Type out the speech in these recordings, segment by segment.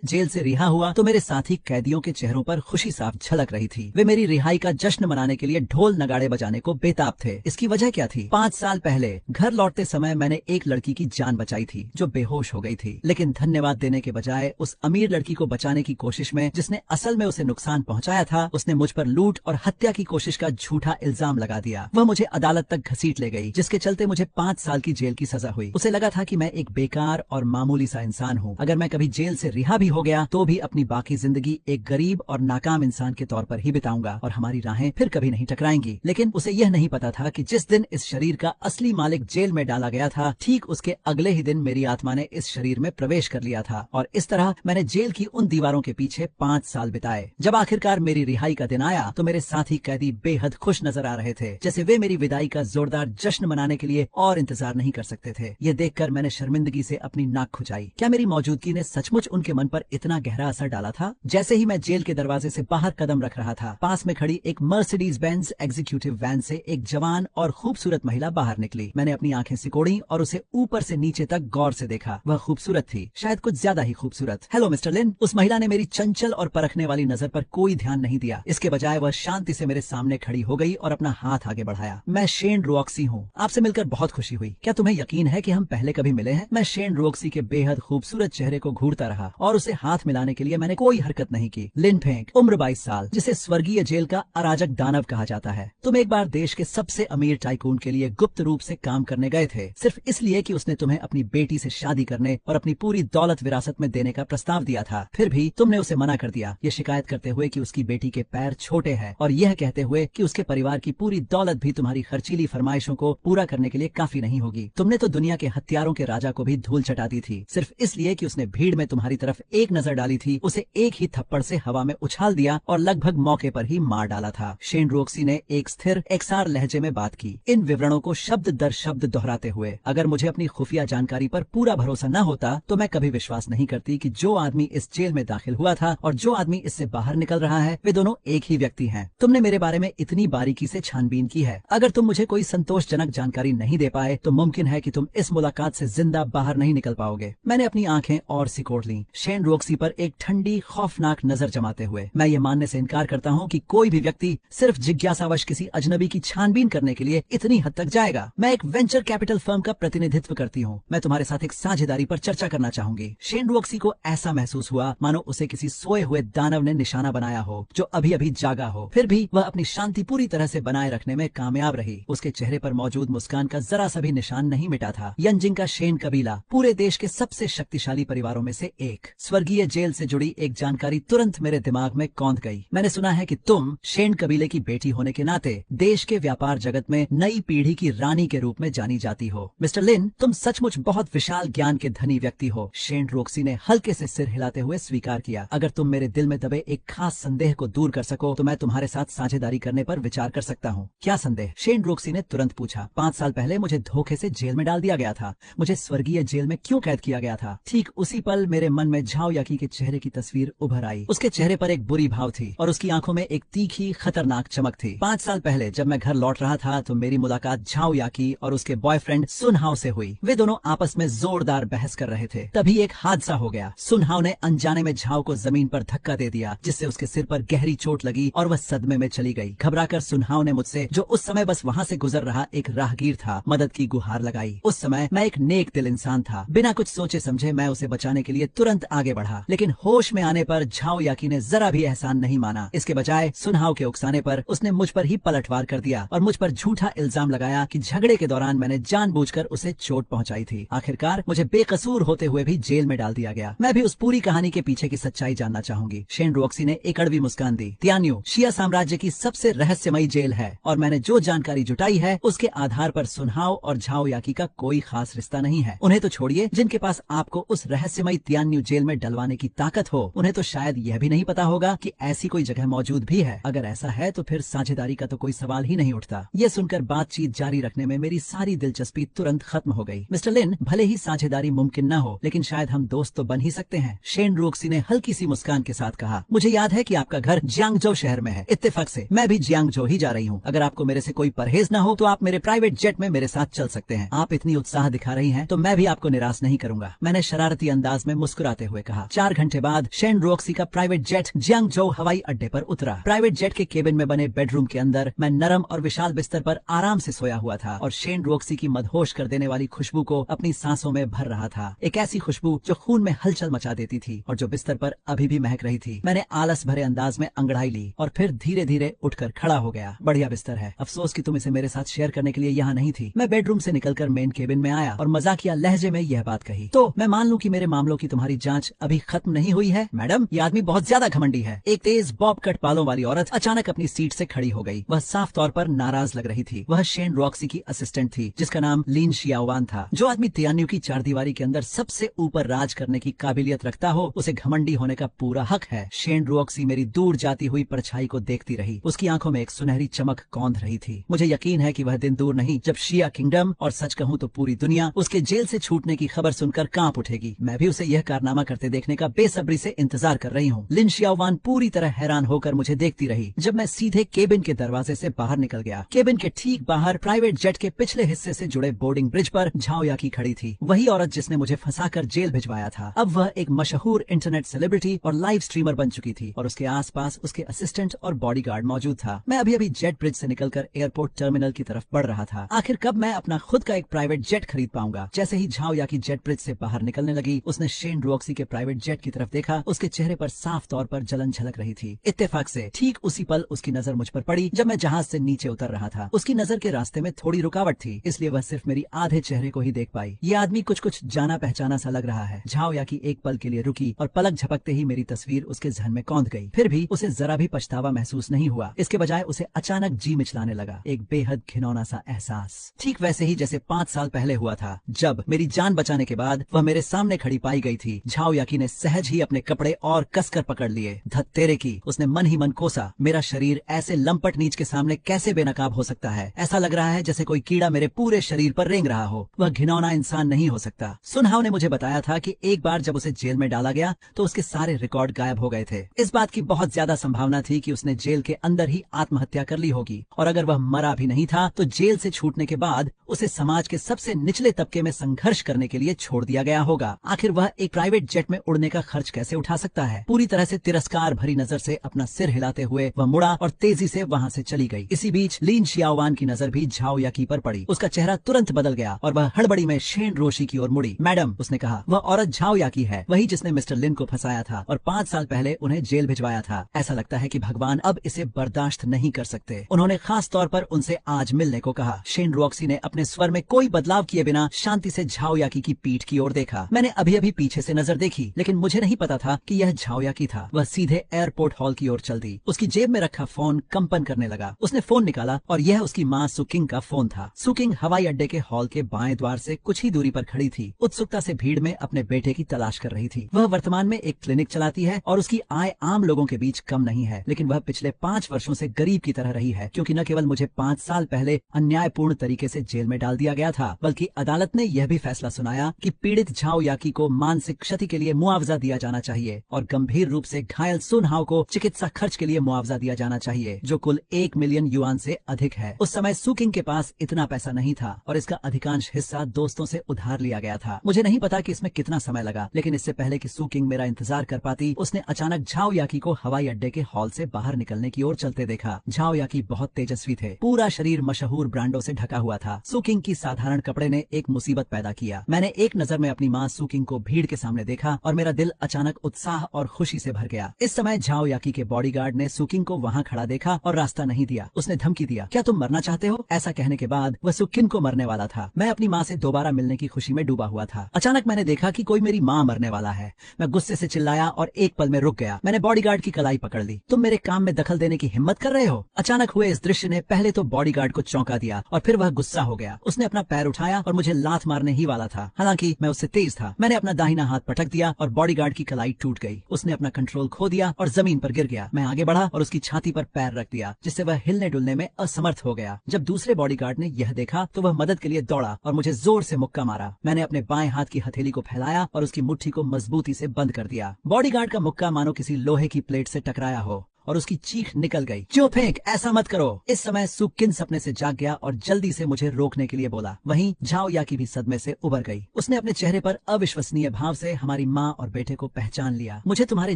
Jail से रिहा हुआ तो मेरे साथी कैदियों के चेहरों पर खुशी साफ झलक रही थी। वे मेरी रिहाई का जश्न मनाने के लिए ढोल नगाड़े बजाने को बेताब थे। इसकी वजह क्या थी? 5 साल पहले घर लौटते समय मैंने एक लड़की की जान बचाई थी जो बेहोश हो गई थी, लेकिन धन्यवाद देने के बजाय उस अमीर लड़की को बचाने की कोशिश में जिसने असल में उसे नुकसान पहुंचाया था, उसने मुझ पर लूट और हत्या की कोशिश का झूठा इल्जाम लगा दिया। वह मुझे अदालत तक घसीट ले गई, जिसके चलते मुझे 5 साल की जेल की सजा हुई। उसे लगा था कि मैं एक बेकार और मामूली सा इंसान हूँ। अगर मैं कभी जेल से रिहा भी हो गया तो भी अपनी बाकी जिंदगी एक गरीब और नाकाम इंसान के तौर पर ही बिताऊंगा और हमारी राहें फिर कभी नहीं टकराएंगी। लेकिन उसे यह नहीं पता था कि जिस दिन इस शरीर का असली मालिक जेल में डाला गया था, ठीक उसके अगले ही दिन मेरी आत्मा ने इस शरीर में प्रवेश कर लिया था और इस तरह मैंने जेल की उन दीवारों के पीछे 5 साल बिताए। जब आखिरकार मेरी रिहाई का दिन आया तो मेरे साथी कैदी बेहद खुश नजर आ रहे थे, जैसे वे मेरी विदाई का जोरदार जश्न मनाने के लिए और इंतजार नहीं कर सकते थे। ये देखकर मैंने शर्मिंदगी से अपनी नाक खुजाई। क्या मेरी मौजूदगी ने सचमुच उनके मन पर इतना गहरा असर डाला था? जैसे ही मैं जेल के दरवाजे से बाहर कदम रख रहा था, पास में खड़ी एक मर्सिडीज बेंज एग्जीक्यूटिव वैन से एक जवान और खूबसूरत महिला बाहर निकली। मैंने अपनी आंखें सिकोड़ी और उसे ऊपर से नीचे तक गौर से देखा। वह खूबसूरत थी, शायद कुछ ज्यादा ही खूबसूरत। हेलो मिस्टर लिन। उस महिला ने मेरी चंचल और परखने वाली नजर पर कोई ध्यान नहीं दिया। इसके बजाय वह शांति से मेरे सामने खड़ी हो गई और अपना हाथ आगे बढ़ाया। मैं शेन रोक्सी हूँ, आपसे मिलकर बहुत खुशी हुई। क्या तुम्हें यकीन है कि हम पहले कभी मिले हैं? मैं शेन रोक्सी के बेहद खूबसूरत चेहरे को घूरता रहा और उसे हाथ मिलाने के लिए मैंने कोई हरकत नहीं की। लिन फेंक, उम्र 22 साल, जिसे स्वर्गीय जेल का अराजक दानव कहा जाता है। तुम एक बार देश के सबसे अमीर टाइकून के लिए गुप्त रूप से काम करने गए थे, सिर्फ इसलिए कि उसने तुम्हें अपनी बेटी से शादी करने और अपनी पूरी दौलत विरासत में देने का प्रस्ताव दिया था। फिर भी तुमने उसे मना कर दिया, ये शिकायत करते हुए कि उसकी बेटी के पैर छोटे हैं और यह कहते हुए कि उसके परिवार की पूरी दौलत भी तुम्हारी खर्चीली फरमाइशों को पूरा करने के लिए काफी नहीं होगी। तुमने तो दुनिया के हथियारों के राजा को भी धूल चटा दी थी, सिर्फ इसलिए कि उसने भीड़ में तुम्हारी तरफ एक नजर डाली थी, उसे एक ही थप्पड़ से हवा में उछाल दिया और लगभग मौके पर ही मार डाला था। शेन रोक्सी ने एक स्थिर एकसार लहजे में बात की, इन विवरणों को शब्द दर शब्द दोहराते हुए। अगर मुझे अपनी खुफिया जानकारी पर पूरा भरोसा न होता तो मैं कभी विश्वास नहीं करती कि जो आदमी इस जेल में दाखिल हुआ था और जो आदमी इससे बाहर निकल रहा है, वे दोनों एक ही व्यक्ति हैं। तुमने मेरे बारे में इतनी बारीकी से छानबीन की है। अगर तुम मुझे कोई संतोषजनक जानकारी नहीं दे पाए तो मुमकिन है कि तुम इस मुलाकात से जिंदा बाहर नहीं निकल पाओगे। मैंने अपनी आंखें और सिकोड़ ली, शेन रोक्सी पर एक ठंडी खौफनाक नजर जमाते हुए। मैं ये मानने से इनकार करता हूँ कि कोई भी व्यक्ति सिर्फ जिज्ञासावश किसी अजनबी की छानबीन करने के लिए इतनी हद तक जाएगा। मैं एक वेंचर कैपिटल फर्म का प्रतिनिधित्व करती हूँ। मैं तुम्हारे साथ एक साझेदारी पर चर्चा करना चाहूंगी। शेन रोक्सी को ऐसा महसूस हुआ मानो उसे किसी सोए हुए दानव ने निशाना बनाया हो जो अभी अभी जागा हो। फिर भी वह अपनी शांति पूरी तरह से बनाए रखने में कामयाब रही। उसके चेहरे पर मौजूद मुस्कान का जरा सा भी निशान नहीं मिटा था। यंजिंग का शेन कबीला पूरे देश के सबसे शक्तिशाली परिवारों में से एक। स्वर्गीय जेल से जुड़ी एक जानकारी तुरंत मेरे दिमाग में कौंध गई। मैंने सुना है कि तुम शेन कबीले की बेटी होने के नाते देश के व्यापार जगत में नई पीढ़ी की रानी के रूप में जानी जाती हो। मिस्टर लिन, तुम सचमुच बहुत विशाल ज्ञान के धनी व्यक्ति हो। शेन रोक्सी ने हल्के से सिर हिलाते हुए स्वीकार किया। अगर तुम मेरे दिल में दबे एक खास संदेह को दूर कर सको तो मैं तुम्हारे साथ साझेदारी करने पर विचार कर सकता हूँ। क्या संदेह? शेन रोक्सी ने तुरंत पूछा। 5 साल पहले मुझे धोखे से जेल में डाल दिया गया था। मुझे स्वर्गीय जेल में क्यों कैद किया गया था? ठीक उसी पल मेरे मन में झाओ याकी के चेहरे की तस्वीर उभर आई। उसके चेहरे पर एक बुरी भाव थी और उसकी आंखों में एक तीखी खतरनाक चमक थी। 5 साल पहले जब मैं घर लौट रहा था तो मेरी मुलाकात झाओ याकी और उसके बॉयफ्रेंड सुनहाओ से हुई। वे दोनों आपस में जोरदार बहस कर रहे थे। तभी एक हादसा हो गया। सुनहाओ ने अनजाने में झाओ को जमीन पर धक्का दे दिया, जिससे उसके सिर पर गहरी चोट लगी और वह सदमे में चली गई। घबराकर सुनहाओ ने मुझसे, जो उस समय बस वहाँ से गुजर रहा एक राहगीर था, मदद की गुहार लगाई। उस समय मैं एक नेक दिल इंसान था। बिना कुछ सोचे समझे मैं उसे बचाने के लिए तुरंत आगे बढ़ा, लेकिन होश में आने पर झाओ याकी ने जरा भी एहसान नहीं माना। इसके बजाय सुनहाओ के उकसाने पर उसने मुझ पर ही पलटवार कर दिया और मुझ पर झूठा इल्जाम लगाया कि झगड़े के दौरान मैंने जानबूझकर उसे चोट पहुंचाई थी। आखिरकार मुझे बेकसूर होते हुए भी जेल में डाल दिया गया। मैं भी उस पूरी कहानी के पीछे की सच्चाई जानना चाहूंगी। शेन रोक्सी ने एक कड़वी मुस्कान दी। तियान्यू शिया साम्राज्य की सबसे रहस्यमयी जेल है और मैंने जो जानकारी जुटाई है उसके आधार पर सुनहाओ और झाओ याकी का कोई खास रिश्ता नहीं है। उन्हें तो छोड़िए, जिनके पास आपको उस रहस्यमयी तियान्यू जेल में डलवाने की ताकत हो, उन्हें तो शायद यह भी नहीं पता होगा कि ऐसी कोई जगह मौजूद भी है। अगर ऐसा है तो फिर साझेदारी का तो कोई सवाल ही नहीं उठता। ये सुनकर बातचीत जारी रखने में मेरी सारी दिलचस्पी तुरंत खत्म हो गई। मिस्टर लिन, भले ही साझेदारी मुमकिन न हो, लेकिन शायद हम दोस्त तो बन ही सकते हैं। शेन रोक्सी ने हल्की सी मुस्कान के साथ कहा। मुझे याद है कि आपका घर जियांगजो शहर में है। इत्तेफाक से मैं भी जियांगजो ही जा रही हूँ। अगर आपको मेरे से कोई परहेज न हो तो आप मेरे प्राइवेट जेट में मेरे साथ चल सकते हैं। आप इतनी उत्साह दिखा रही हैं तो मैं भी आपको निराश नहीं करूंगा, मैंने शरारती अंदाज में मुस्कुराते हुए कहा। 4 घंटे बाद शेन रोक्सी का प्राइवेट जेट जियांगजो हवाई अड्डे पर उतरा। प्राइवेट जेट के केबिन में बने बेडरूम के अंदर मैं नरम और विशाल बिस्तर पर आराम से सोया हुआ था और शेन रोक्सी की मदहोश कर देने वाली खुशबू को अपनी सांसों में भर रहा था। एक ऐसी खुशबू जो खून में हलचल मचा देती थी और जो बिस्तर पर अभी भी महक रही थी। मैंने आलस भरे अंदाज में अंगड़ाई ली और फिर धीरे धीरे उठकर खड़ा हो गया। बढ़िया बिस्तर है, अफसोस कि तुम इसे मेरे साथ शेयर करने के लिए यहाँ नहीं थी। मैं बेडरूम से निकलकर मेन केबिन में आया और मजाकिया लहजे में यह बात कही। तो मैं मान लूं कि मेरे मामलों की तुम्हारी जांच अभी खत्म नहीं हुई है? मैडम, ये आदमी बहुत ज्यादा घमंडी है। एक तेज बॉब कट बालों वाली औरत अचानक अपनी सीट से खड़ी हो गई। वह साफ तौर पर नाराज लग रही थी। वह शेन रॉक्सी की असिस्टेंट थी जिसका नाम लिन शियाओवान था। जो आदमी तियान्यू की चारदीवारी के अंदर सबसे ऊपर राज करने की काबिलियत रखता हो, उसे घमंडी होने का पूरा हक है। शेन रॉक्सी मेरी दूर जाती हुई परछाई को देखती रही। उसकी आंखों में एक सुनहरी चमक कौंध रही थी। मुझे यकीन है कि वह दिन दूर नहीं जब शिया किंगडम और सच कहूं तो पूरी दुनिया उसके जेल से छूटने की खबर सुनकर कांप उठेगी। मैं भी उसे यह कारनामा करते देखने का बेसब्री से इंतजार कर रही हूँ। लिन शियाओवान पूरी तरह हैरान होकर मुझे देखती रही जब मैं सीधे केबिन के दरवाजे से बाहर निकल गया। केबिन के ठीक बाहर प्राइवेट जेट के पिछले हिस्से से जुड़े बोर्डिंग ब्रिज पर झाओ याकी खड़ी थी। वही औरत जिसने मुझे फंसाकर जेल भिजवाया था। अब वह एक मशहूर इंटरनेट सेलिब्रिटी और लाइव स्ट्रीमर बन चुकी थी और उसके आसपास उसके असिस्टेंट और बॉडीगार्ड मौजूद था। मैं अभी अभी जेट ब्रिज से निकलकर एयरपोर्ट टर्मिनल की तरफ बढ़ रहा था। आखिर कब मैं अपना खुद का एक प्राइवेट जेट खरीद पाऊंगा? जैसे ही झाओ याकी जेट ब्रिज से बाहर निकलने लगी, उसने शेन रॉक्सी के प्राइवेट जेट की तरफ देखा। उसके चेहरे पर साफ तौर पर जलन झलक रही थी। इत्तेफाक से ठीक उसी पल उसकी नजर मुझ पर पड़ी जब मैं जहाज से नीचे उतर रहा था। उसकी नजर के रास्ते में थोड़ी रुकावट थी, इसलिए वह सिर्फ मेरी आधे चेहरे को ही देख पाई। ये आदमी कुछ जाना पहचाना सा लग रहा है। झाओ याकी एक पल के लिए रुकी और पलक झपकते ही मेरी तस्वीर उसके जहन में कौंध गई। फिर भी उसे जरा भी पछतावा महसूस नहीं हुआ। इसके बजाय उसे अचानक जी मिचलाने लगा, एक बेहद घिनौना सा एहसास। ठीक वैसे ही जैसे 5 साल पहले हुआ था जब मेरी जान बचाने के बाद वह मेरे सामने खड़ी पाई गई थी। झाओ याकी ने सहज ही अपने कपड़े और कसकर पकड़ लिए। धत तेरे की, उसने मन ही मन कोसा। मेरा शरीर ऐसे लंपट नीच के सामने कैसे बेनकाब हो सकता है? ऐसा लग रहा है जैसे कोई कीड़ा मेरे पूरे शरीर पर रेंग रहा हो। वह घिनौना इंसान नहीं हो सकता। सुनहाव ने मुझे बताया था कि एक बार जब उसे जेल में डाला गया तो उसके सारे रिकॉर्ड गायब हो गए थे। इस बात की बहुत ज्यादा संभावना थी कि उसने जेल के अंदर ही आत्महत्या कर ली होगी और अगर वह मरा भी नहीं था तो जेल से छूटने के बाद उसे समाज के सबसे निचले तबके में संघर्ष करने के लिए छोड़ दिया गया होगा। आखिर वह एक प्राइवेट जेट में उड़ने का खर्च कैसे उठा सकता है? पूरी तरह से तिरस्कार भरी नजर से अपना सिर हिलाते हुए वह मुड़ा और तेजी से वहां से चली गई। इसी बीच लिन शियाओवान की नजर भी झाओ याकी पर पड़ी। उसका चेहरा तुरंत बदल गया और वह हड़बड़ी में शेन रोशी की ओर मुड़ी। मैडम, उसने कहा, वह औरत झाओ याकी है, वही जिसने मिस्टर लिन को फंसाया था और 5 साल पहले उन्हें जेल भिजवाया था। ऐसा लगता है कि भगवान अब इसे बर्दाश्त नहीं कर सकते। उन्होंने खास तौर पर उनसे आज मिलने को कहा। शेन रॉक्सी ने अपने स्वर में कोई बदलाव किए बिना शांति से झाओ याकी की पीठ की ओर देखा। मैंने अभी अभी पीछे से नजर देखी, लेकिन मुझे नहीं पता था कि यह झाओ याकी था। वह सीधे एयरपोर्ट हॉल की ओर चल दी। उसकी जेब में रखा फोन कंपन करने लगा। उसने फोन निकाला और यह उसकी माँ सुकिंग का फोन था। सुकिंग हवाई अड्डे के हॉल के बाएं द्वार से कुछ ही दूरी पर खड़ी थी। उत्सुकता से भीड़ में अपने बेटे की तलाश कर रही थी। वह वर्तमान में एक क्लिनिक चलाती है और उसकी आय आम लोगों के बीच कम नहीं है, लेकिन वह पिछले 5 वर्षों से गरीब की तरह रही है, क्योंकि न केवल मुझे 5 साल पहले अन्यायपूर्ण तरीके से जेल में डाल दिया गया था, बल्कि अदालत ने यह भी फैसला सुनाया कि पीड़ित झाओ याकी को मानसिक क्षति के लिए मुआवजा दिया जाना चाहिए और गंभीर रूप से घायल सुनहाव को चिकित्सा खर्च के लिए मुआवजा दिया जाना चाहिए, जो कुल 1 मिलियन युआन से अधिक है। उस समय सुकिंग के पास इतना पैसा नहीं था और इसका अधिकांश हिस्सा दोस्तों से उधार लिया गया था। मुझे नहीं पता कि इसमें कितना समय लगा, लेकिन इससे पहले कि सुकिंग मेरा इंतजार कर पाती, उसने अचानक झाओ याकी को हवाई अड्डे के हॉल से बाहर निकलने की ओर चलते देखा। झाओ याकी बहुत तेजस्वी थे। पूरा शरीर मशहूर ब्रांडों से ढका हुआ था। सुकिंग की साधारण कपड़े ने एक मुसीबत पैदा किया। मैंने एक नजर में अपनी माँ सुकिंग को भीड़ के सामने देखा और मेरा दिल अचानक उत्साह और खुशी से भर गया। इस समय झाओ याकी के बॉडीगार्ड ने सुकिंग को वहाँ खड़ा देखा और रास्ता नहीं दिया। उसने धमकी दिया, क्या तुम मरना चाहते हो? ऐसा कहने के बाद वह सुकिंग को मरने वाला था। मैं अपनी माँ से दोबारा मिलने की खुशी में डूबा हुआ था। अचानक मैंने देखा कि कोई मेरी माँ मरने वाला है। मैं गुस्से से चिल्लाया और एक पल में रुक गया। मैंने बॉडीगार्ड की कलाई पकड़ ली। तुम मेरे काम में दखल देने की हिम्मत कर रहे हो? अचानक हुए इस दृश्य ने पहले तो बॉडीगार्ड को चौंका दिया और फिर वह गुस्सा हो गया। उसने अपना पैर उठाया और मुझे लात मारने ही वाला था। हालांकि मैं उससे तेज था। मैंने अपना दाहिना हाथ पटक दिया और बॉडीगार्ड की कलाई टूट गई। उसने अपना कंट्रोल खो दिया और जमीन पर गिर गया। मैं आगे बढ़ा और उसकी छाती पर पैर रख दिया, जिससे वह हिलने डुलने में असमर्थ हो गया। जब दूसरे बॉडीगार्ड ने यह देखा तो वह मदद के लिए दौड़ा और मुझे जोर से मुक्का मारा। मैंने अपने बाएं हाथ की हथेली को फैलाया और उसकी मुट्ठी को मजबूती से बंद कर दिया। बॉडीगार्ड का मुक्का मानो किसी लोहे की प्लेट से टकराया हो और उसकी चीख निकल गई, जो फेंक, ऐसा मत करो। इस समय सुकिन सपने से जाग गया और जल्दी से मुझे रोकने के लिए बोला। वहीं झाओ याकी भी सदमे से उबर गई। उसने अपने चेहरे पर अविश्वसनीय भाव से हमारी माँ और बेटे को पहचान लिया। मुझे तुम्हारे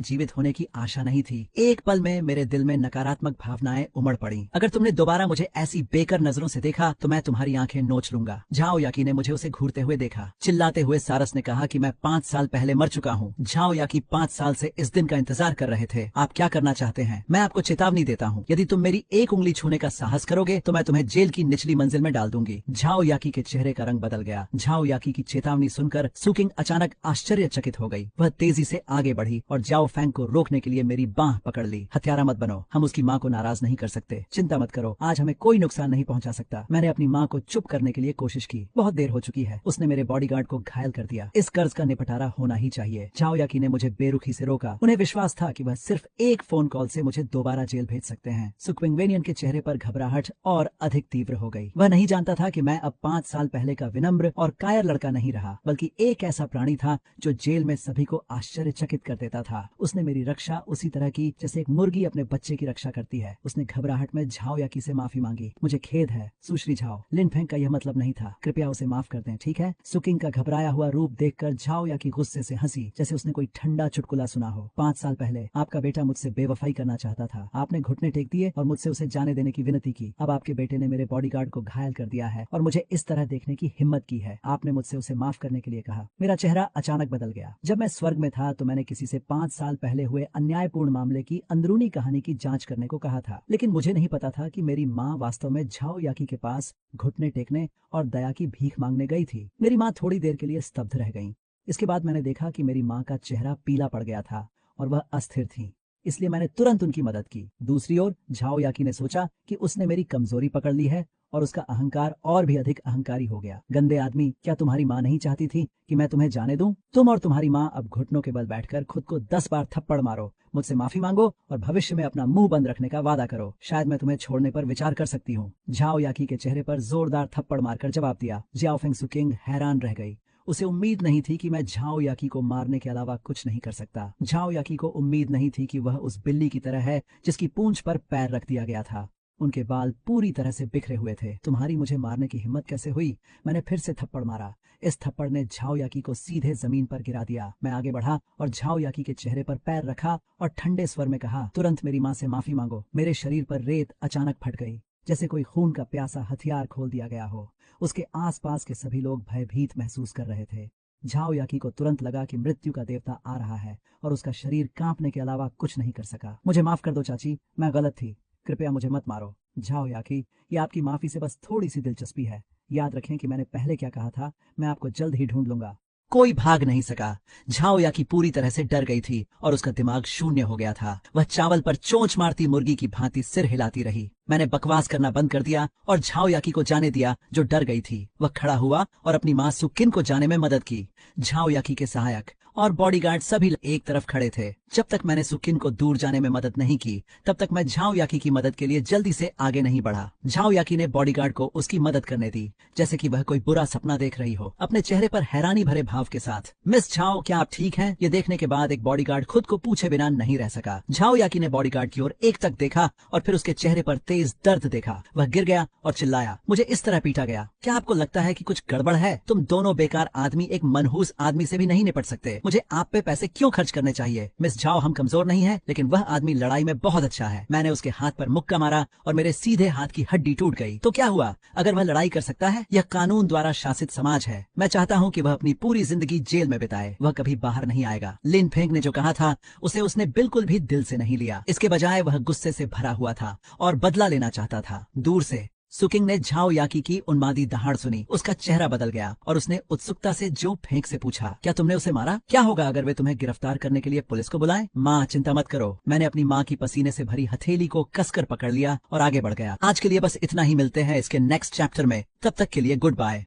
जीवित होने की आशा नहीं थी। एक पल में मेरे दिल में नकारात्मक भावनाएं उमड़ पड़ी। अगर तुमने दोबारा मुझे ऐसी बेकर नजरों से देखा तो मैं तुम्हारी आंखें नोच लूंगा। झाओ याकी ने मुझे उसे घूरते हुए देखा। चिल्लाते हुए सारस ने कहा कि मैं 5 साल पहले मर चुका हूँ। झाओ याकी 5 साल से इस दिन का इंतजार कर रहे थे। आप क्या करना चाहते हैं? मैं आपको चेतावनी देता हूँ, यदि तुम मेरी एक उंगली छूने का साहस करोगे तो मैं तुम्हें जेल की निचली मंजिल में डाल दूंगी। झाओ याकी के चेहरे का रंग बदल गया। झाओ याकी की चेतावनी सुनकर सुकिंग अचानक आश्चर्यचकित हो गई। वह तेजी से आगे बढ़ी और जाओ फैंग को रोकने के लिए मेरी बांह पकड़ ली। हत्यारा मत बनो, हम उसकी माँ को नाराज नहीं कर सकते। चिंता मत करो, आज हमें कोई नुकसान नहीं पहुंचा सकता। मैंने अपनी माँ को चुप करने के लिए कोशिश की। बहुत देर हो चुकी है, उसने मेरे बॉडीगार्ड को घायल कर दिया। इस कर्ज का निपटारा होना ही चाहिए। झाओ याकी ने मुझे बेरुखी से रोका। उन्हें विश्वास था कि वह सिर्फ एक फोन कॉल से मुझे दोबारा जेल भेज सकते हैं। सुक्विंगवेनियन के चेहरे पर घबराहट और अधिक तीव्र हो गई। वह नहीं जानता था कि मैं अब 5 साल पहले का विनम्र और कायर लड़का नहीं रहा, बल्कि एक ऐसा प्राणी था जो जेल में सभी को आश्चर्यचकित कर देता था। उसने मेरी रक्षा उसी तरह की जैसे एक मुर्गी अपने बच्चे की रक्षा करती है। उसने घबराहट में झाओ याकी से माफी मांगी। मुझे खेद है सुश्री झाओ, लिनफेंग का यह मतलब नहीं था, कृपया उसे माफ कर दें, ठीक है? सुकिंग का घबराया हुआ रूप देखकर झाओ याकी गुस्से से हंसी, जैसे उसने कोई ठंडा चुटकुला सुना हो। 5 साल पहले आपका बेटा मुझसे बेवफाई करना चाहता था। आपने घुटने टेक दिए और मुझसे उसे जाने देने की विनती की। अब आपके बेटे ने मेरे बॉडीगार्ड को घायल कर दिया है और मुझे इस तरह देखने की हिम्मत की है। आपने मुझसे उसे माफ करने के लिए कहा। मेरा चेहरा अचानक बदल गया। जब मैं स्वर्ग में था तो मैंने किसी से 5 साल पहले हुए अन्यायपूर्ण मामले की अंदरूनी कहानी की जांच करने को कहा था, लेकिन मुझे नहीं पता था कि मेरी माँ वास्तव में झाओ याकी के पास घुटने टेकने और दया की भीख मांगने गई थी। मेरी माँ थोड़ी देर के लिए स्तब्ध रह गई। इसके बाद मैंने देखा कि मेरी माँ का चेहरा पीला पड़ गया था और वह अस्थिर थी, इसलिए मैंने तुरंत उनकी मदद की। दूसरी ओर झाओ याकी ने सोचा कि उसने मेरी कमजोरी पकड़ ली है और उसका अहंकार और भी अधिक अहंकारी हो गया। गंदे आदमी, क्या तुम्हारी माँ नहीं चाहती थी कि मैं तुम्हें जाने दूं? तुम और तुम्हारी माँ अब घुटनों के बल बैठकर खुद को 10 बार थप्पड़ मारो, मुझसे माफी मांगो और भविष्य में अपना मुंह बंद रखने का वादा करो। शायद मैं तुम्हें छोड़ने पर विचार कर सकती हूँ। झाओ याकी के चेहरे पर जोरदार थप्पड़ मारकर जवाब दिया। जियाओ फेंग सुकिंग हैरान रह गई। उसे उम्मीद नहीं थी कि मैं झाओ याकी को मारने के अलावा कुछ नहीं कर सकता। झाओ याकी को उम्मीद नहीं थी कि वह उस बिल्ली की तरह है जिसकी पूंछ पर पैर रख दिया गया था। उनके बाल पूरी तरह से बिखरे हुए थे। तुम्हारी मुझे मारने की हिम्मत कैसे हुई? मैंने फिर से थप्पड़ मारा। इस थप्पड़ ने झाओ याकी को सीधे जमीन पर गिरा दिया। मैं आगे बढ़ा और झाओ याकी के चेहरे पर पैर रखा और ठंडे स्वर में कहा, तुरंत मेरी माँ से माफी मांगो। मेरे शरीर पर रेत अचानक फट गई, जैसे कोई खून का प्यासा हथियार खोल दिया गया हो। उसके आसपास के सभी लोग भयभीत महसूस कर रहे थे। झाओ याकी को तुरंत लगा कि मृत्यु का देवता आ रहा है और उसका शरीर कांपने के अलावा कुछ नहीं कर सका। मुझे माफ कर दो चाची, मैं गलत थी, कृपया मुझे मत मारो। झाओ याकी, ये आपकी माफी से बस थोड़ी सी दिलचस्पी है। याद रखें कि मैंने पहले क्या कहा था, मैं आपको जल्द ही ढूंढ लूंगा। कोई भाग नहीं सका। झाओ याकी पूरी तरह से डर गई थी और उसका दिमाग शून्य हो गया था। वह चावल पर चोंच मारती मुर्गी की भांति सिर हिलाती रही। मैंने बकवास करना बंद कर दिया और झाओ याकी को जाने दिया, जो डर गई थी। वह खड़ा हुआ और अपनी माँ सुकिन को जाने में मदद की। झाओ याकी के सहायक और बॉडीगार्ड सभी एक तरफ खड़े थे। जब तक मैंने सुकिन को दूर जाने में मदद नहीं की, तब तक मैं झाओ याकी की मदद के लिए जल्दी से आगे नहीं बढ़ा। झाओ याकी ने बॉडीगार्ड को उसकी मदद करने दी, जैसे कि वह कोई बुरा सपना देख रही हो, अपने चेहरे पर हैरानी भरे भाव के साथ। मिस झाओ, क्या आप ठीक हैं? ये देखने के बाद एक बॉडीगार्ड खुद को पूछे बिना नहीं रह सका। झाओ याकी ने बॉडीगार्ड की ओर एक तक देखा और फिर उसके चेहरे पर तेज दर्द देखा। वह गिर गया और चिल्लाया, मुझे इस तरह पीटा गया। क्या आपको लगता है कि कुछ गड़बड़ है? तुम दोनों बेकार आदमी एक मनहूस आदमी से भी नहीं निपट सकते। मुझे आप पे पैसे क्यों खर्च करने चाहिए? मिस झाओ, हम कमजोर नहीं है, लेकिन वह आदमी लड़ाई में बहुत अच्छा है। मैंने उसके हाथ पर मुक्का मारा और मेरे सीधे हाथ की हड्डी टूट गई। तो क्या हुआ? अगर वह लड़ाई कर सकता है? यह कानून द्वारा शासित समाज है। मैं चाहता हूँ कि वह अपनी पूरी जिंदगी जेल में बिताए। वह कभी बाहर नहीं आएगा। लिनफेंग ने जो कहा था उसे उसने बिल्कुल भी दिल से नहीं लिया। इसके बजाय वह गुस्से से भरा हुआ था और बदला लेना चाहता था। दूर से सुकिंग ने झाओ याकी की उन्मादी दहाड़ सुनी। उसका चेहरा बदल गया और उसने उत्सुकता से जो फेंक से पूछा, क्या तुमने उसे मारा? क्या होगा अगर वे तुम्हें गिरफ्तार करने के लिए पुलिस को बुलाएं? माँ, चिंता मत करो। मैंने अपनी माँ की पसीने से भरी हथेली को कसकर पकड़ लिया और आगे बढ़ गया। आज के लिए बस इतना ही। मिलते हैं इसके नेक्स्ट चैप्टर में। तब तक के लिए गुड बाय।